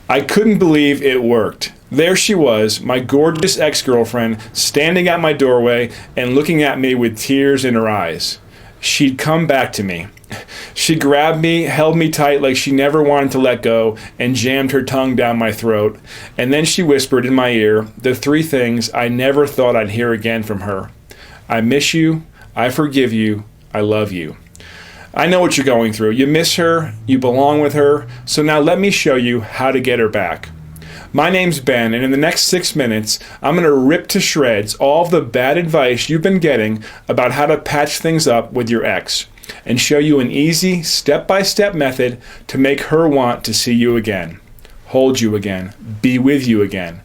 I couldn't believe it worked. There she was, my gorgeous ex-girlfriend, standing at my doorway and looking at me with tears in her eyes. She'd come back to me. She grabbed me, held me tight like she never wanted to let go, and jammed her tongue down my throat. And then she whispered in my ear the three things I never thought I'd hear again from her. I miss you, I forgive you, I love you. I know what you're going through. You miss her, you belong with her, so now let me show you how to get her back. My name's Ben, and in the next 6 minutes, I'm going to rip to shreds all of the bad advice you've been getting about how to patch things up with your ex, and show you an easy, step-by-step method to make her want to see you again, hold you again, be with you again.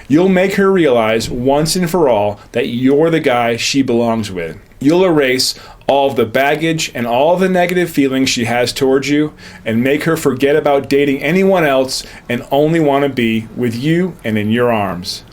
You'll make her realize once and for all that you're the guy she belongs with. You'll erase all of the baggage and all of the negative feelings she has towards you and make her forget about dating anyone else and only want to be with you and in your arms.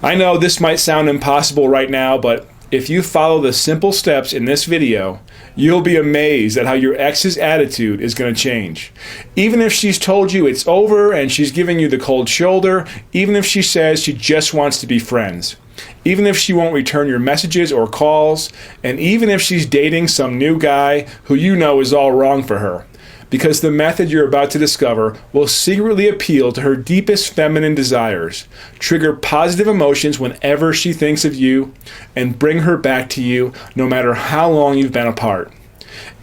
I know this might sound impossible right now, but if you follow the simple steps in this video, you'll be amazed at how your ex's attitude is going to change. Even if she's told you it's over and she's giving you the cold shoulder, even if she says she just wants to be friends, even if she won't return your messages or calls, and even if she's dating some new guy who you know is all wrong for her. Because the method you're about to discover will secretly appeal to her deepest feminine desires, trigger positive emotions whenever she thinks of you, and bring her back to you no matter how long you've been apart.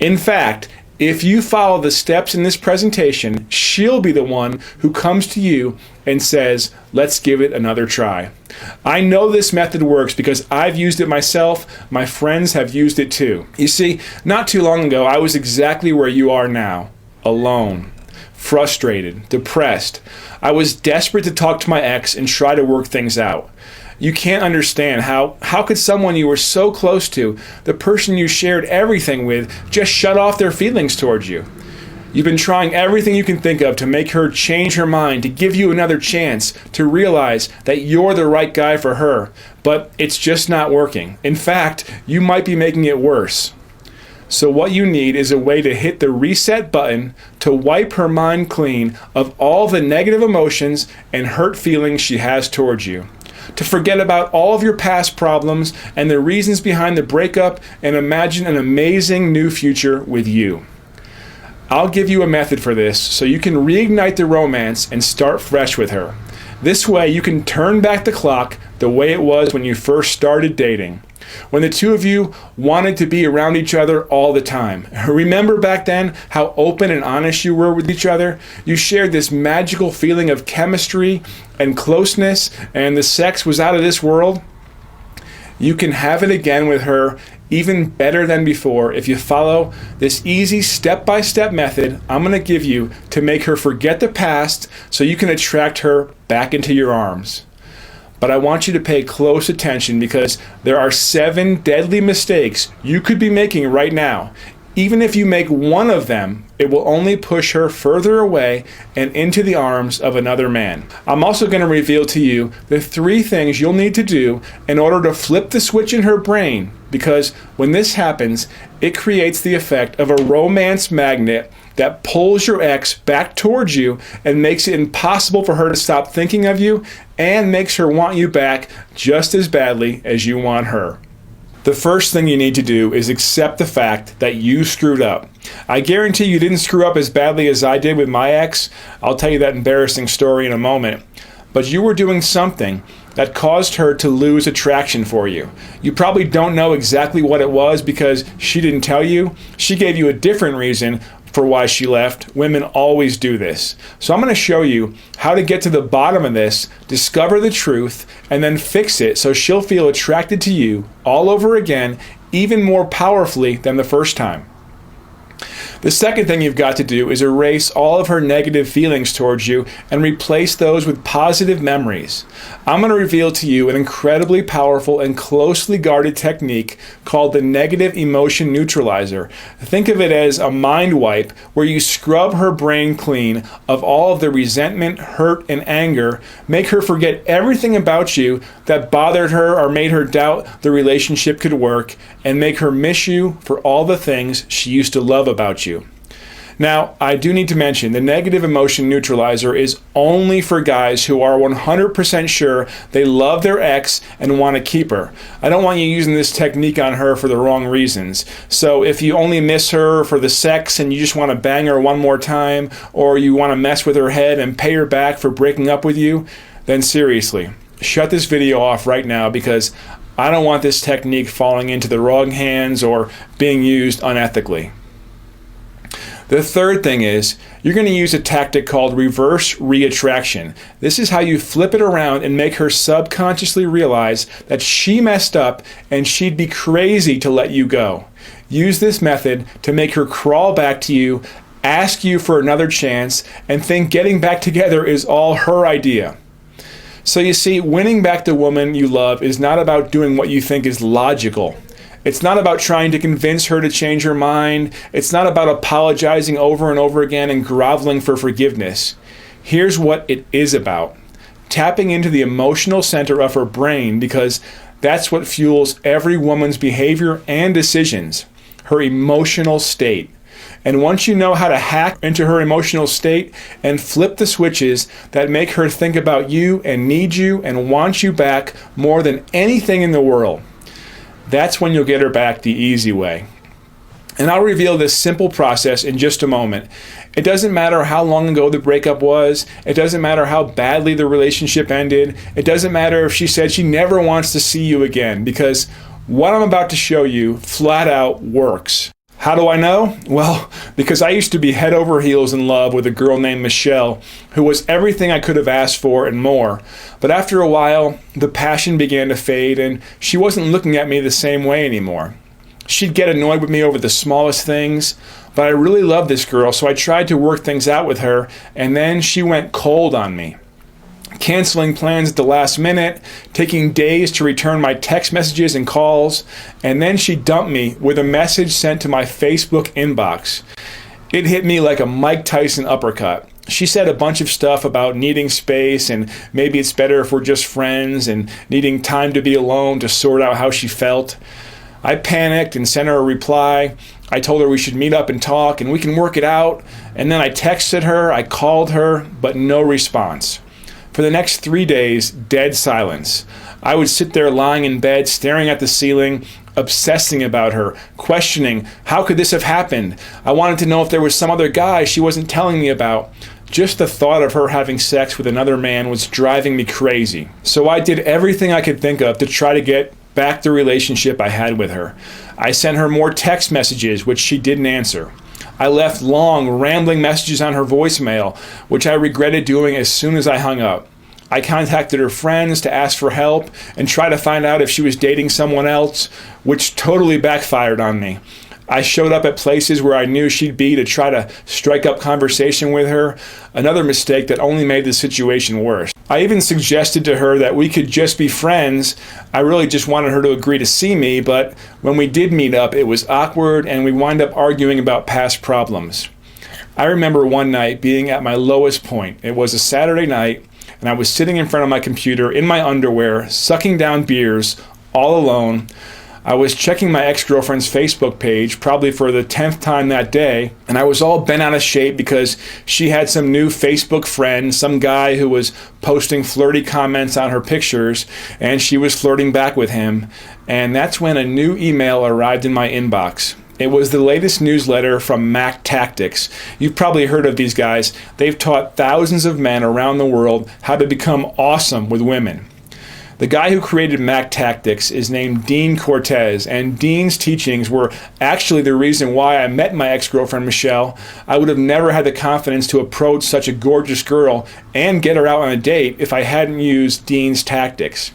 In fact, if you follow the steps in this presentation, she'll be the one who comes to you and says, let's give it another try. I know this method works because I've used it myself. My friends have used it too. You see, not too long ago, I was exactly where you are now. Alone, frustrated, depressed. I was desperate to talk to my ex and try to work things out. You can't understand how could someone you were so close to, the person you shared everything with, just shut off their feelings towards you. You've been trying everything you can think of to make her change her mind, to give you another chance, to realize that you're the right guy for her, but it's just not working. In fact, you might be making it worse. So what you need is a way to hit the reset button to wipe her mind clean of all the negative emotions and hurt feelings she has towards you. To forget about all of your past problems and the reasons behind the breakup and imagine an amazing new future with you. I'll give you a method for this so you can reignite the romance and start fresh with her. This way you can turn back the clock the way it was when you first started dating, when the two of you wanted to be around each other all the time. Remember back then how open and honest you were with each other? You shared this magical feeling of chemistry and closeness, and the sex was out of this world. You can have it again with her, even better than before, if you follow this easy step-by-step method I'm going to give you to make her forget the past so you can attract her back into your arms. But I want you to pay close attention because there are 7 deadly mistakes you could be making right now. Even if you make one of them, it will only push her further away and into the arms of another man. I'm also going to reveal to you the 3 things you'll need to do in order to flip the switch in her brain, because when this happens, it creates the effect of a romance magnet that pulls your ex back towards you and makes it impossible for her to stop thinking of you and makes her want you back just as badly as you want her. The first thing you need to do is accept the fact that you screwed up. I guarantee you didn't screw up as badly as I did with my ex. I'll tell you that embarrassing story in a moment. But you were doing something that caused her to lose attraction for you. You probably don't know exactly what it was because she didn't tell you. She gave you a different reason for why she left. Women always do this. So I'm going to show you how to get to the bottom of this, discover the truth, and then fix it so she'll feel attracted to you all over again, even more powerfully than the first time. The second thing you've got to do is erase all of her negative feelings towards you and replace those with positive memories. I'm going to reveal to you an incredibly powerful and closely guarded technique called the negative emotion neutralizer. Think of it as a mind wipe where you scrub her brain clean of all of the resentment, hurt, and anger, make her forget everything about you that bothered her or made her doubt the relationship could work, and make her miss you for all the things she used to love about you. Now, I do need to mention the negative emotion neutralizer is only for guys who are 100% sure they love their ex and want to keep her. I don't want you using this technique on her for the wrong reasons. So if you only miss her for the sex and you just want to bang her one more time, or you want to mess with her head and pay her back for breaking up with you, then seriously, shut this video off right now, because I don't want this technique falling into the wrong hands or being used unethically. The third thing is, you're going to use a tactic called reverse reattraction. This is how you flip it around and make her subconsciously realize that she messed up and she'd be crazy to let you go. Use this method to make her crawl back to you, ask you for another chance, and think getting back together is all her idea. So you see, winning back the woman you love is not about doing what you think is logical. It's not about trying to convince her to change her mind. It's not about apologizing over and over again and groveling for forgiveness. Here's what it is about: tapping into the emotional center of her brain, because that's what fuels every woman's behavior and decisions, her emotional state. And once you know how to hack into her emotional state and flip the switches that make her think about you and need you and want you back more than anything in the world, that's when you'll get her back the easy way. And I'll reveal this simple process in just a moment. It doesn't matter how long ago the breakup was. It doesn't matter how badly the relationship ended. It doesn't matter if she said she never wants to see you again, because what I'm about to show you flat out works. How do I know? Well, because I used to be head over heels in love with a girl named Michelle, who was everything I could have asked for and more. But after a while, the passion began to fade, and she wasn't looking at me the same way anymore. She'd get annoyed with me over the smallest things, but I really loved this girl, so I tried to work things out with her, and then she went cold on me, canceling plans at the last minute, taking days to return my text messages and calls, and then she dumped me with a message sent to my Facebook inbox. It hit me like a Mike Tyson uppercut. She said a bunch of stuff about needing space and maybe it's better if we're just friends and needing time to be alone to sort out how she felt. I panicked and sent her a reply. I told her we should meet up and talk and we can work it out. And then I texted her, I called her, but no response. For the next 3 days, dead silence. I would sit there lying in bed, staring at the ceiling, obsessing about her, questioning, how could this have happened? I wanted to know if there was some other guy she wasn't telling me about. Just the thought of her having sex with another man was driving me crazy. So I did everything I could think of to try to get back the relationship I had with her. I sent her more text messages, which she didn't answer. I left long, rambling messages on her voicemail, which I regretted doing as soon as I hung up. I contacted her friends to ask for help and try to find out if she was dating someone else, which totally backfired on me. I showed up at places where I knew she'd be to try to strike up conversation with her, another mistake that only made the situation worse. I even suggested to her that we could just be friends. I really just wanted her to agree to see me, but when we did meet up, it was awkward and we wound up arguing about past problems. I remember one night being at my lowest point. It was a Saturday night, and I was sitting in front of my computer in my underwear, sucking down beers, all alone. I was checking my ex-girlfriend's Facebook page, probably for the 10th time that day, and I was all bent out of shape because she had some new Facebook friend, some guy who was posting flirty comments on her pictures, and she was flirting back with him. And that's when a new email arrived in my inbox. It was the latest newsletter from Mac Tactics. You've probably heard of these guys. They've taught thousands of men around the world how to become awesome with women. The guy who created Mac Tactics is named Dean Cortez, and Dean's teachings were actually the reason why I met my ex-girlfriend Michelle. I would have never had the confidence to approach such a gorgeous girl and get her out on a date if I hadn't used Dean's tactics.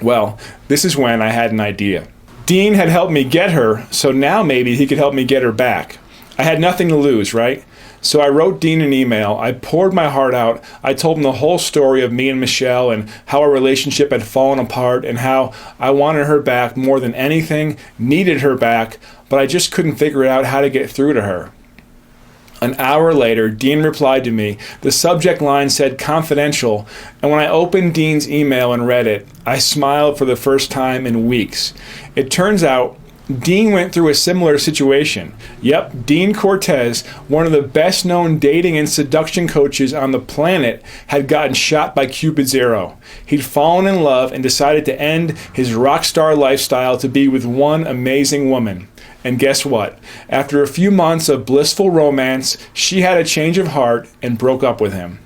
Well, this is when I had an idea. Dean had helped me get her, so now maybe he could help me get her back. I had nothing to lose, right? So I wrote Dean an email. I poured my heart out. I told him the whole story of me and Michelle and how our relationship had fallen apart and how I wanted her back more than anything, needed her back, but I just couldn't figure out how to get through to her. An hour later, Dean replied to me. The subject line said confidential, and when I opened Dean's email and read it, I smiled for the first time in weeks. It turns out Dean went through a similar situation. Yep, Dean Cortez, one of the best known dating and seduction coaches on the planet, had gotten shot by Cupid's arrow. He'd fallen in love and decided to end his rock star lifestyle to be with one amazing woman. And guess what? After a few months of blissful romance, she had a change of heart and broke up with him.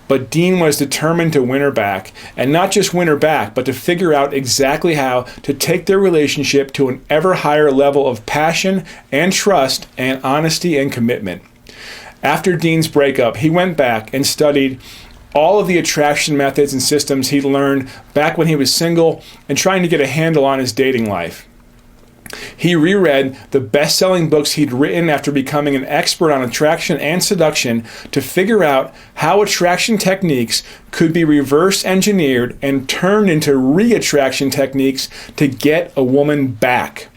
But Dean was determined to win her back, and not just win her back, but to figure out exactly how to take their relationship to an ever higher level of passion and trust and honesty and commitment. After Dean's breakup, he went back and studied all of the attraction methods and systems he'd learned back when he was single and trying to get a handle on his dating life. He reread the best-selling books he'd written after becoming an expert on attraction and seduction to figure out how attraction techniques could be reverse engineered and turned into re-attraction techniques to get a woman back.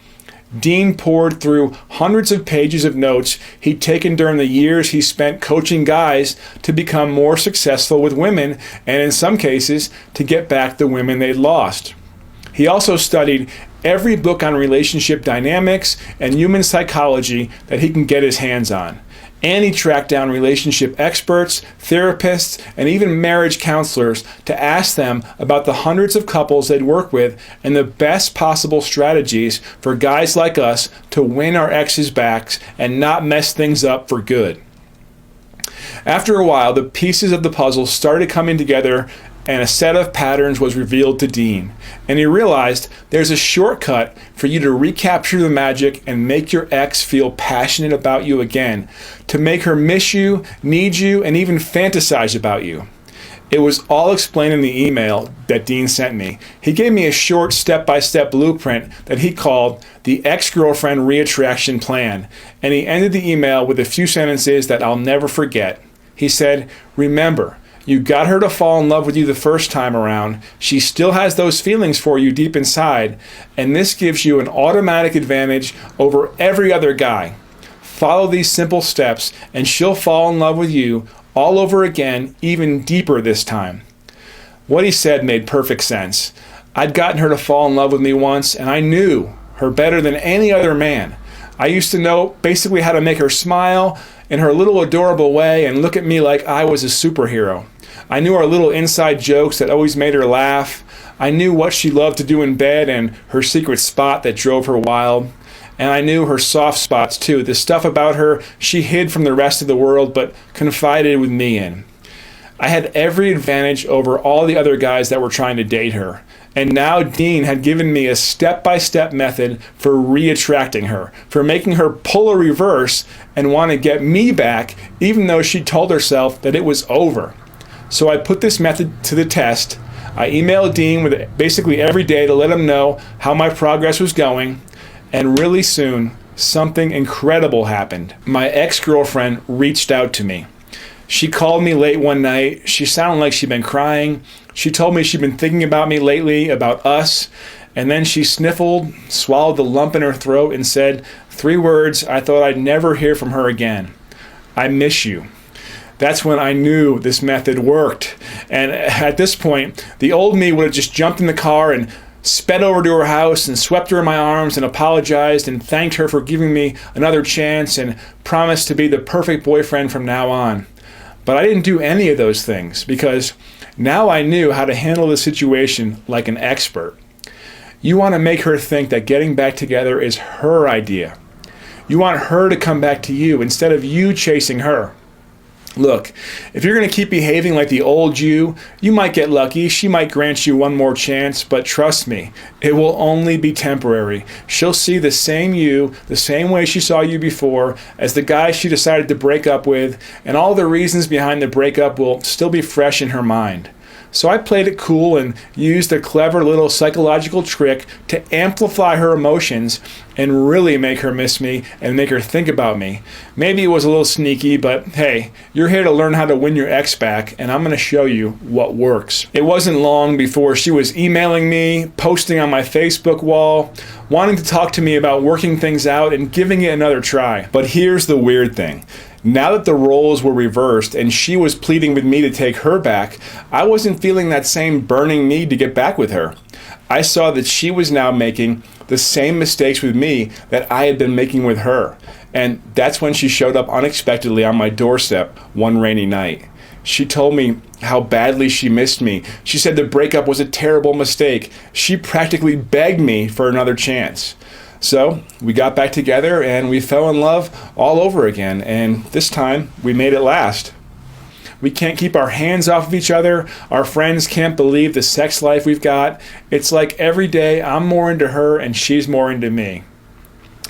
Dean poured through hundreds of pages of notes he'd taken during the years he spent coaching guys to become more successful with women, and in some cases, to get back the women they'd lost. He also studied every book on relationship dynamics and human psychology that he can get his hands on. And he tracked down relationship experts, therapists, and even marriage counselors to ask them about the hundreds of couples they'd work with and the best possible strategies for guys like us to win our exes' backs and not mess things up for good. After a while, the pieces of the puzzle started coming together and a set of patterns was revealed to Dean. And he realized there's a shortcut for you to recapture the magic and make your ex feel passionate about you again, to make her miss you, need you, and even fantasize about you. It was all explained in the email that Dean sent me. He gave me a short step-by-step blueprint that he called the Ex-Girlfriend Reattraction Plan, and he ended the email with a few sentences that I'll never forget. He said, "Remember, you got her to fall in love with you the first time around. She still has those feelings for you deep inside, and this gives you an automatic advantage over every other guy. Follow these simple steps, and she'll fall in love with you all over again, even deeper this time." What he said made perfect sense. I'd gotten her to fall in love with me once, and I knew her better than any other man. I used to know basically how to make her smile in her little adorable way and look at me like I was a superhero. I knew our little inside jokes that always made her laugh. I knew what she loved to do in bed and her secret spot that drove her wild. And I knew her soft spots too, the stuff about her she hid from the rest of the world but confided with me in. I had every advantage over all the other guys that were trying to date her. And now Dean had given me a step-by-step method for re-attracting her, for making her pull a reverse and want to get me back even though she told herself that it was over. So I put this method to the test. I emailed Dean with basically every day to let him know how my progress was going. And really soon, something incredible happened. My ex-girlfriend reached out to me. She called me late one night. She sounded like she'd been crying. She told me she'd been thinking about me lately, about us. And then she sniffled, swallowed the lump in her throat, and said 3 words I thought I'd never hear from her again. "I miss you." That's when I knew this method worked. And at this point, the old me would have just jumped in the car and sped over to her house and swept her in my arms and apologized and thanked her for giving me another chance and promised to be the perfect boyfriend from now on. But I didn't do any of those things because now I knew how to handle the situation like an expert. You want to make her think that getting back together is her idea. You want her to come back to you instead of you chasing her. Look, if you're going to keep behaving like the old you might get lucky. She might grant you one more chance, but trust me, it will only be temporary. She'll see the same you, the same way she saw you before, as the guy she decided to break up with, and all the reasons behind the breakup will still be fresh in her mind. So I played it cool and used a clever little psychological trick to amplify her emotions and really make her miss me and make her think about me. Maybe it was a little sneaky, but hey, you're here to learn how to win your ex back, and I'm going to show you what works. It wasn't long before she was emailing me, posting on my Facebook wall, wanting to talk to me about working things out and giving it another try. But here's the weird thing. Now that the roles were reversed and she was pleading with me to take her back, I wasn't feeling that same burning need to get back with her. I saw that she was now making the same mistakes with me that I had been making with her. And that's when she showed up unexpectedly on my doorstep one rainy night. She told me how badly she missed me. She said the breakup was a terrible mistake. She practically begged me for another chance. So we got back together and we fell in love all over again. And this time we made it last. We can't keep our hands off of each other. Our friends can't believe the sex life we've got. It's like every day I'm more into her and she's more into me.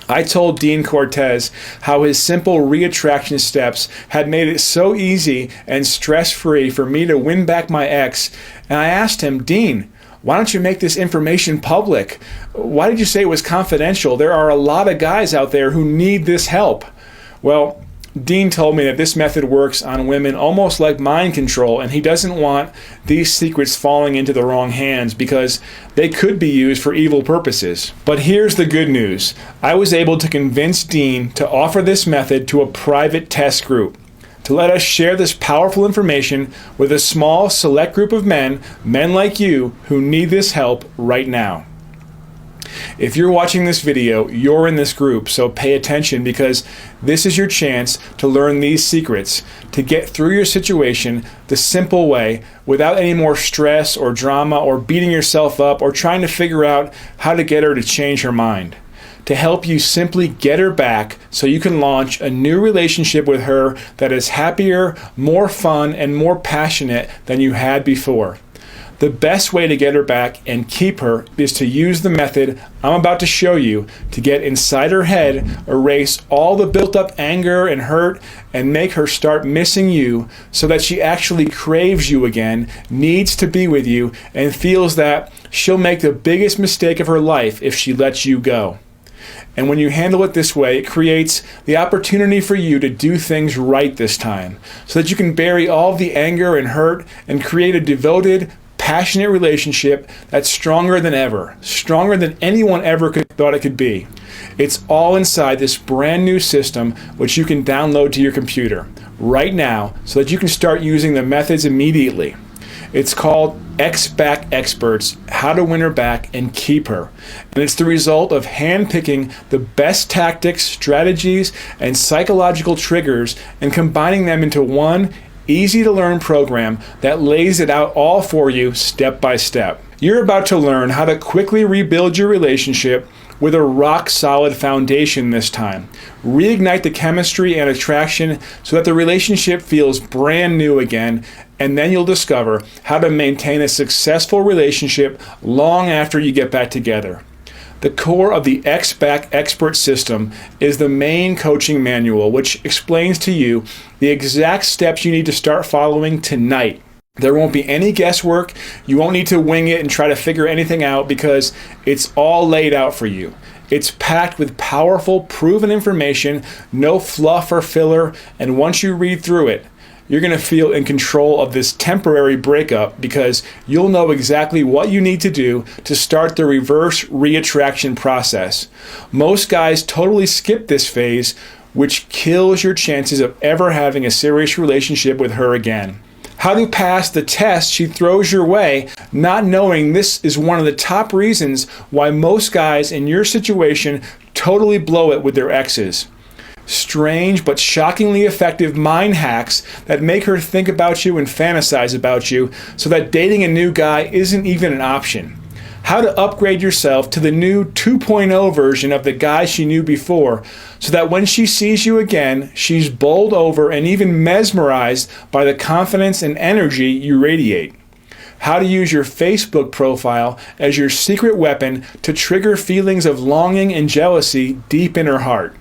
I told Dean Cortez how his simple reattraction steps had made it so easy and stress-free for me to win back my ex, and I asked him, Dean, why don't you make this information public? Why did you say it was confidential? There are a lot of guys out there who need this help. Well, Dean told me that this method works on women almost like mind control, and he doesn't want these secrets falling into the wrong hands because they could be used for evil purposes. But here's the good news. I was able to convince Dean to offer this method to a private test group, to let us share this powerful information with a small select group of men like you, who need this help right now. If you're watching this video, you're in this group, so pay attention because this is your chance to learn these secrets, to get through your situation the simple way without any more stress or drama or beating yourself up or trying to figure out how to get her to change her mind. To help you simply get her back so you can launch a new relationship with her that is happier, more fun, and more passionate than you had before. The best way to get her back and keep her is to use the method I'm about to show you to get inside her head, erase all the built-up anger and hurt, and make her start missing you so that she actually craves you again, needs to be with you, and feels that she'll make the biggest mistake of her life if she lets you go. And when you handle it this way, it creates the opportunity for you to do things right this time, so that you can bury all the anger and hurt and create a devoted, passionate relationship that's stronger than ever, stronger than anyone ever thought it could be. It's all inside this brand new system which you can download to your computer right now so that you can start using the methods immediately. It's called X-Back Experts, How to Win Her Back and Keep Her. And it's the result of handpicking the best tactics, strategies, and psychological triggers and combining them into one easy-to-learn program that lays it out all for you step by step. You're about to learn how to quickly rebuild your relationship with a rock-solid foundation this time. Reignite the chemistry and attraction so that the relationship feels brand new again, and then you'll discover how to maintain a successful relationship long after you get back together. The core of the X-Back Expert system is the main coaching manual, which explains to you the exact steps you need to start following tonight. There won't be any guesswork. You won't need to wing it and try to figure anything out because it's all laid out for you. It's packed with powerful, proven information, no fluff or filler, and once you read through it, you're going to feel in control of this temporary breakup because you'll know exactly what you need to do to start the reverse reattraction process. Most guys totally skip this phase, which kills your chances of ever having a serious relationship with her again. How to pass the test she throws your way, not knowing this is one of the top reasons why most guys in your situation totally blow it with their exes. Strange but shockingly effective mind hacks that make her think about you and fantasize about you so that dating a new guy isn't even an option. How to upgrade yourself to the new 2.0 version of the guy she knew before so that when she sees you again, she's bowled over and even mesmerized by the confidence and energy you radiate. How to use your Facebook profile as your secret weapon to trigger feelings of longing and jealousy deep in her heart.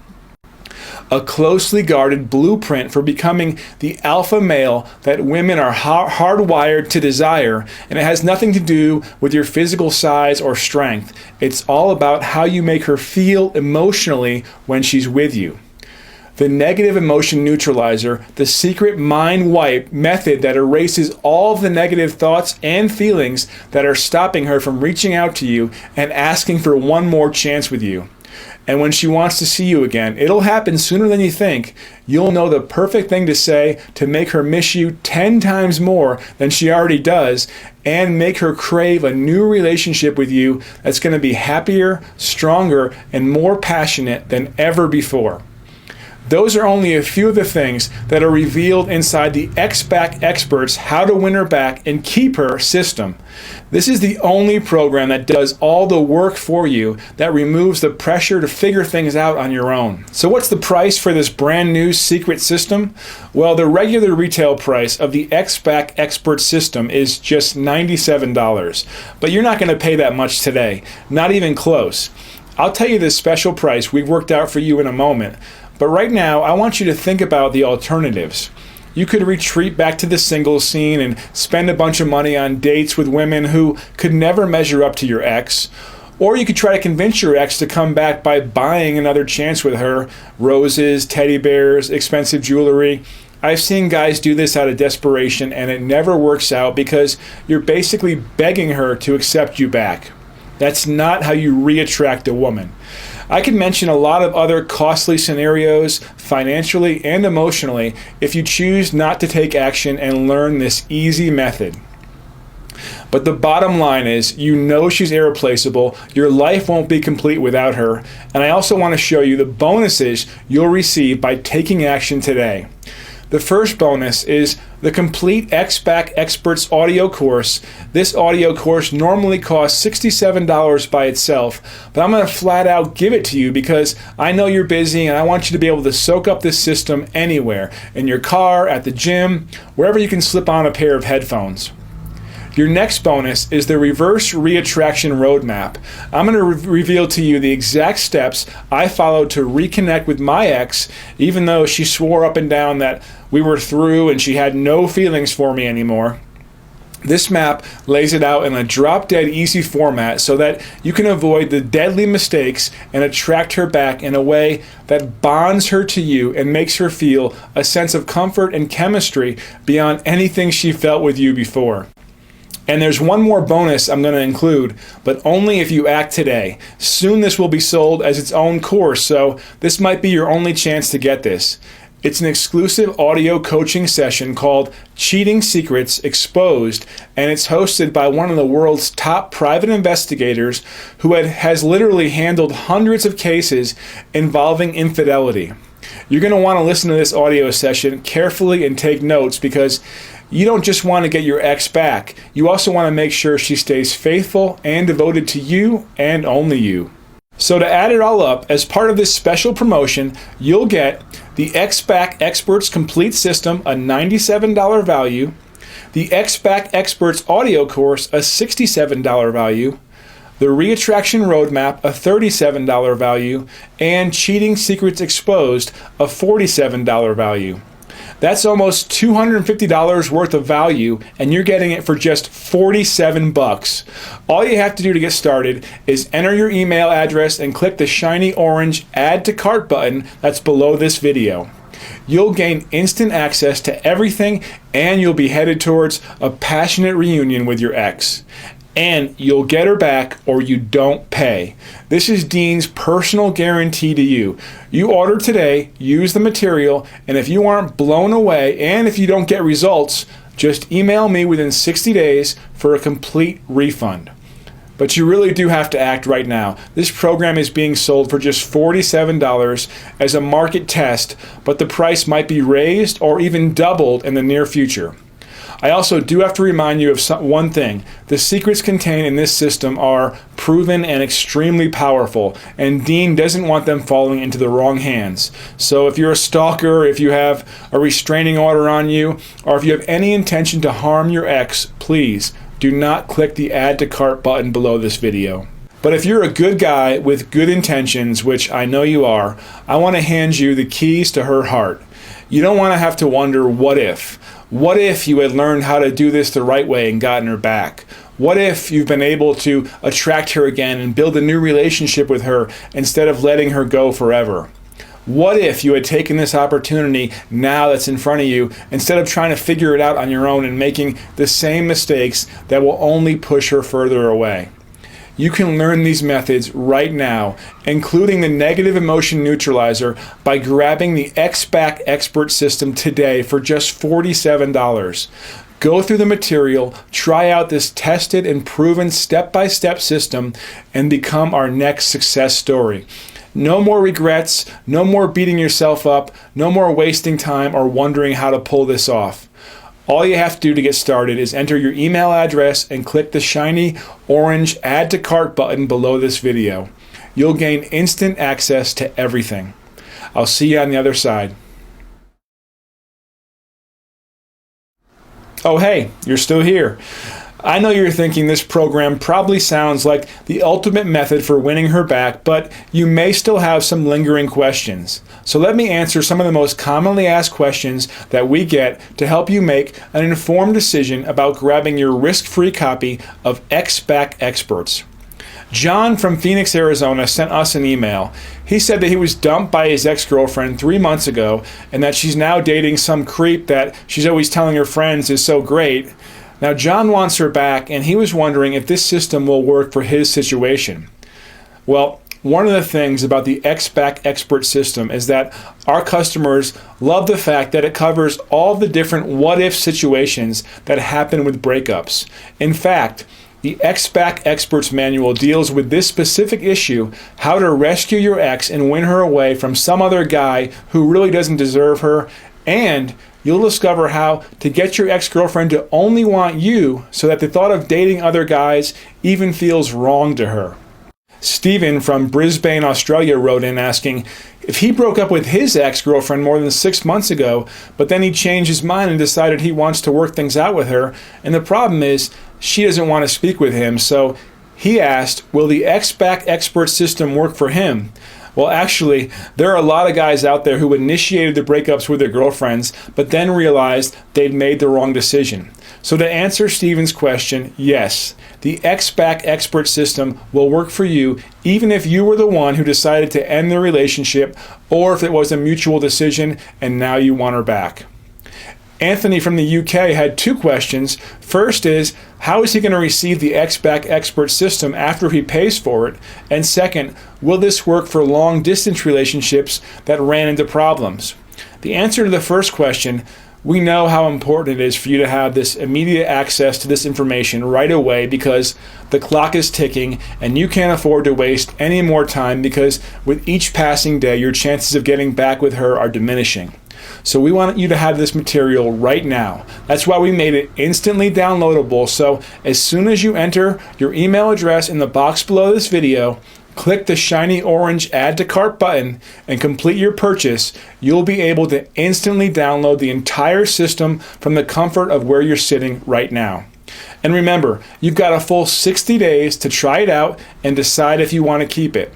A closely guarded blueprint for becoming the alpha male that women are hardwired to desire, and it has nothing to do with your physical size or strength. It's all about how you make her feel emotionally when she's with you. The negative emotion neutralizer, the secret mind wipe method that erases all of the negative thoughts and feelings that are stopping her from reaching out to you and asking for one more chance with you. And when she wants to see you again, it'll happen sooner than you think. You'll know the perfect thing to say to make her miss you 10 times more than she already does, and make her crave a new relationship with you that's going to be happier, stronger, and more passionate than ever before. Those are only a few of the things that are revealed inside the X-Back Experts How to Win Her Back and Keep Her system. This is the only program that does all the work for you, that removes the pressure to figure things out on your own. So what's the price for this brand new secret system? Well, the regular retail price of the X-Back Expert system is just $97. But you're not going to pay that much today, not even close. I'll tell you this special price we've worked out for you in a moment. But right now, I want you to think about the alternatives. You could retreat back to the singles scene and spend a bunch of money on dates with women who could never measure up to your ex. Or you could try to convince your ex to come back by buying another chance with her. Roses, teddy bears, expensive jewelry. I've seen guys do this out of desperation, and it never works out because you're basically begging her to accept you back. That's not how you re-attract a woman. I can mention a lot of other costly scenarios, financially and emotionally, if you choose not to take action and learn this easy method. But the bottom line is, you know she's irreplaceable, your life won't be complete without her, and I also want to show you the bonuses you'll receive by taking action today. The first bonus is the complete X-Back Experts audio course. This audio course normally costs $67 by itself, but I'm going to flat out give it to you because I know you're busy and I want you to be able to soak up this system anywhere, in your car, at the gym, wherever you can slip on a pair of headphones. Your next bonus is the reverse reattraction roadmap. I'm going to reveal to you the exact steps I followed to reconnect with my ex, even though she swore up and down that we were through and she had no feelings for me anymore. This map lays it out in a drop-dead easy format so that you can avoid the deadly mistakes and attract her back in a way that bonds her to you and makes her feel a sense of comfort and chemistry beyond anything she felt with you before. And there's one more bonus I'm going to include, but only if you act today. Soon this will be sold as its own course, so this might be your only chance to get this. It's an exclusive audio coaching session called Cheating Secrets Exposed, and it's hosted by one of the world's top private investigators who has literally handled hundreds of cases involving infidelity. You're going to want to listen to this audio session carefully and take notes because you don't just want to get your ex back. You also want to make sure she stays faithful and devoted to you and only you. So to add it all up, as part of this special promotion, you'll get the X-Back Experts Complete System, a $97 value, the X-Back Experts Audio Course, a $67 value, the Reattraction Roadmap, a $37 value, and Cheating Secrets Exposed, a $47 value. That's almost $250 worth of value, and you're getting it for just $47. All you have to do to get started is enter your email address and click the shiny orange Add to Cart button that's below this video. You'll gain instant access to everything, and you'll be headed towards a passionate reunion with your ex. And you'll get her back or you don't pay. This is Dean's personal guarantee to you. You order today, use the material, and if you aren't blown away and if you don't get results, just email me within 60 days for a complete refund. But you really do have to act right now. This program is being sold for just $47 as a market test, but the price might be raised or even doubled in the near future. I also do have to remind you of one thing. The secrets contained in this system are proven and extremely powerful, and Dean doesn't want them falling into the wrong hands. So if you're a stalker, if you have a restraining order on you, or if you have any intention to harm your ex, please do not click the Add to Cart button below this video. But if you're a good guy with good intentions, which I know you are, I want to hand you the keys to her heart. You don't want to have to wonder, what if? What if you had learned how to do this the right way and gotten her back? What if you've been able to attract her again and build a new relationship with her instead of letting her go forever? What if you had taken this opportunity now that's in front of you instead of trying to figure it out on your own and making the same mistakes that will only push her further away? You can learn these methods right now, including the negative emotion neutralizer, by grabbing the X-Back Expert System today for just $47. Go through the material, try out this tested and proven step-by-step system, and become our next success story. No more regrets, no more beating yourself up, no more wasting time or wondering how to pull this off. All you have to do to get started is enter your email address and click the shiny orange Add to Cart button below this video. You'll gain instant access to everything. I'll see you on the other side. Oh hey, you're still here. I know you're thinking this program probably sounds like the ultimate method for winning her back, but you may still have some lingering questions. So let me answer some of the most commonly asked questions that we get to help you make an informed decision about grabbing your risk-free copy of X-Back Experts. John from Phoenix, Arizona sent us an email. He said that he was dumped by his ex-girlfriend 3 months ago and that she's now dating some creep that she's always telling her friends is so great. Now, John wants her back, and he was wondering if this system will work for his situation. Well, one of the things about the X-Back Expert System is that our customers love the fact that it covers all the different what-if situations that happen with breakups. In fact, the X-Back Experts Manual deals with this specific issue, how to rescue your ex and win her away from some other guy who really doesn't deserve her, and you'll discover how to get your ex-girlfriend to only want you so that the thought of dating other guys even feels wrong to her. Stephen from Brisbane, Australia wrote in asking if he broke up with his ex-girlfriend more than 6 months ago, but then he changed his mind and decided he wants to work things out with her, and the problem is she doesn't want to speak with him, so he asked, will the X-Back Expert System work for him? Well, actually, there are a lot of guys out there who initiated the breakups with their girlfriends, but then realized they'd made the wrong decision. So to answer Steven's question, yes, the X-Back Expert System will work for you even if you were the one who decided to end the relationship or if it was a mutual decision and now you want her back. Anthony from the UK had 2 questions. First is, how is he going to receive the X-Back Expert System after he pays for it? And second, will this work for long-distance relationships that ran into problems? The answer to the first question, we know how important it is for you to have this immediate access to this information right away because the clock is ticking and you can't afford to waste any more time because with each passing day, your chances of getting back with her are diminishing. So we want you to have this material right now. That's why we made it instantly downloadable. So as soon as you enter your email address in the box below this video, click the shiny orange Add to Cart button and complete your purchase, you'll be able to instantly download the entire system from the comfort of where you're sitting right now. And remember, you've got a full 60 days to try it out and decide if you want to keep it.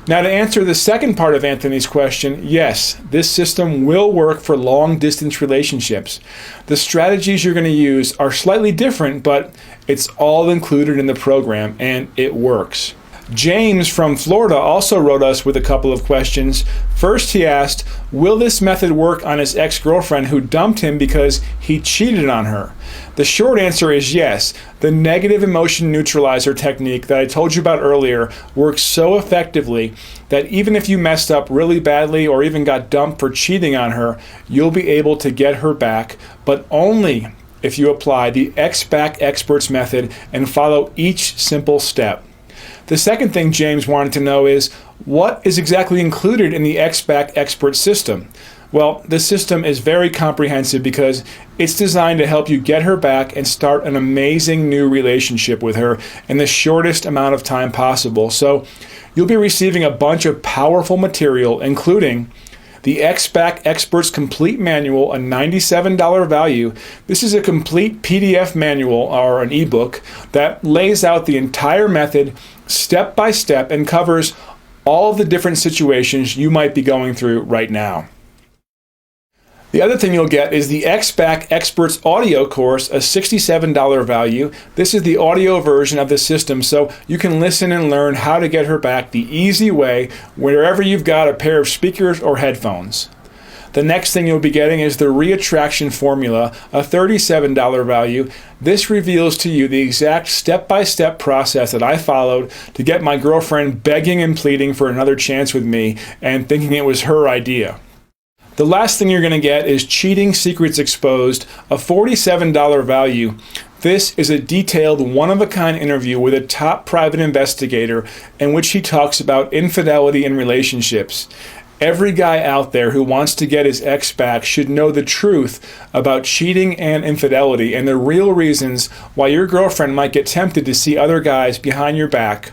Now, to answer the second part of Anthony's question, yes, this system will work for long-distance relationships. The strategies you're going to use are slightly different, but it's all included in the program, and it works. James from Florida also wrote us with a couple of questions. First, he asked, will this method work on his ex-girlfriend who dumped him because he cheated on her? The short answer is yes. The negative emotion neutralizer technique that I told you about earlier works so effectively that even if you messed up really badly or even got dumped for cheating on her, you'll be able to get her back, but only if you apply the X-Back Experts method and follow each simple step. The second thing James wanted to know is, what is exactly included in the X-Back Expert System? Well, the system is very comprehensive because it's designed to help you get her back and start an amazing new relationship with her in the shortest amount of time possible. So you'll be receiving a bunch of powerful material, including the X-Back Experts Complete Manual, a $97 value. This is a complete PDF manual or an ebook that lays out the entire method step by step and covers all the different situations you might be going through right now. The other thing you'll get is the X-Back Experts audio course, a $67 value. This is the audio version of the system, so you can listen and learn how to get her back the easy way wherever you've got a pair of speakers or headphones. The next thing you'll be getting is the reattraction formula, a $37 value. This reveals to you the exact step-by-step process that I followed to get my girlfriend begging and pleading for another chance with me and thinking it was her idea. The last thing you're going to get is Cheating Secrets Exposed, a $47 value. This is a detailed, one-of-a-kind interview with a top private investigator in which he talks about infidelity in relationships. Every guy out there who wants to get his ex back should know the truth about cheating and infidelity and the real reasons why your girlfriend might get tempted to see other guys behind your back.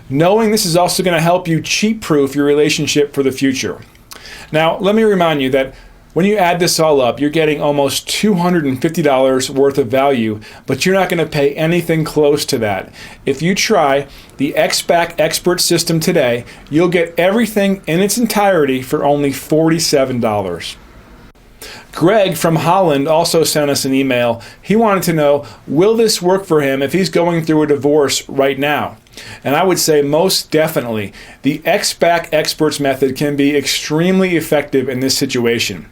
Knowing this is also going to help you cheat-proof your relationship for the future. Now, let me remind you that when you add this all up, you're getting almost $250 worth of value, but you're not going to pay anything close to that. If you try the X-Back Expert System today, you'll get everything in its entirety for only $47. Greg from Holland also sent us an email. He wanted to know, will this work for him if he's going through a divorce right now? And I would say most definitely. The X-Back Experts method can be extremely effective in this situation.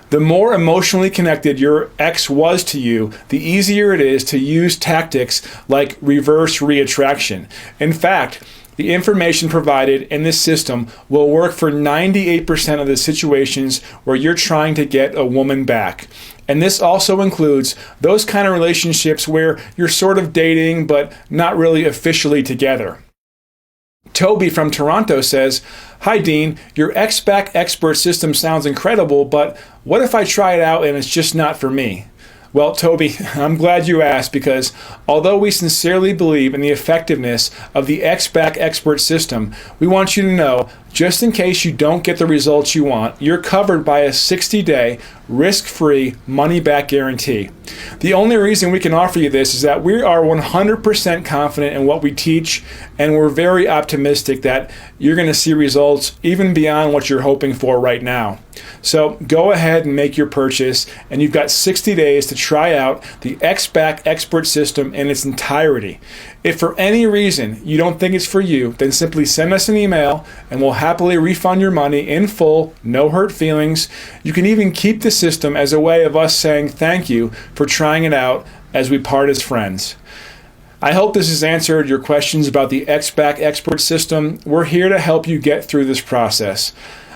The more emotionally connected your ex was to you, the easier it is to use tactics like reverse reattraction. In fact, the information provided in this system will work for 98% of the situations where you're trying to get a woman back. And this also includes those kind of relationships where you're sort of dating but not really officially together. Toby from Toronto says, "Hi Dean, your X-Back Expert System sounds incredible, but what if I try it out and it's just not for me?" Well, Toby, I'm glad you asked, because although we sincerely believe in the effectiveness of the X-Back Expert System, we want you to know, just in case you don't get the results you want, you're covered by a 60-day risk-free money-back guarantee. The only reason we can offer you this is that we are 100% confident in what we teach, and we're very optimistic that you're going to see results even beyond what you're hoping for right now. So go ahead and make your purchase, and you've got 60 days to try out the X-Back Expert System in its entirety. If for any reason you don't think it's for you, then simply send us an email and we'll happily refund your money in full, no hurt feelings. You can even keep the system as a way of us saying thank you for trying it out as we part as friends. I hope this has answered your questions about the X-Back Expert System. We're here to help you get through this process.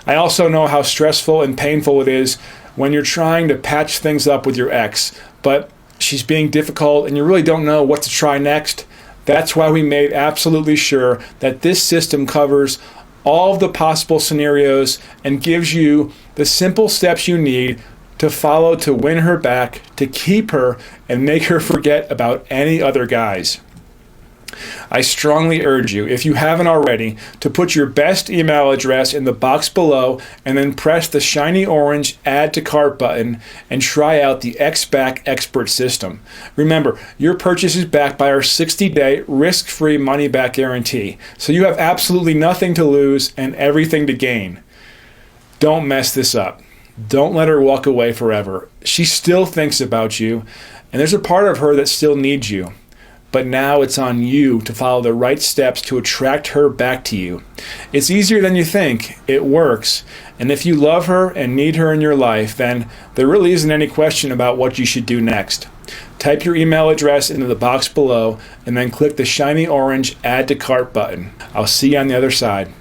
I also know how stressful and painful it is when you're trying to patch things up with your ex, but she's being difficult and you really don't know what to try next. That's why we made absolutely sure that this system covers all of the possible scenarios and gives you the simple steps you need to follow to win her back, to keep her, and make her forget about any other guys. I strongly urge you, if you haven't already, to put your best email address in the box below and then press the shiny orange Add to Cart button and try out the X-Back Expert System. Remember, your purchase is backed by our 60-day risk-free money-back guarantee, so you have absolutely nothing to lose and everything to gain. Don't mess this up. Don't let her walk away forever. She still thinks about you, and there's a part of her that still needs you. But now it's on you to follow the right steps to attract her back to you. It's easier than you think. It works. And if you love her and need her in your life, then there really isn't any question about what you should do next. Type your email address into the box below and then click the shiny orange Add to Cart button. I'll see you on the other side.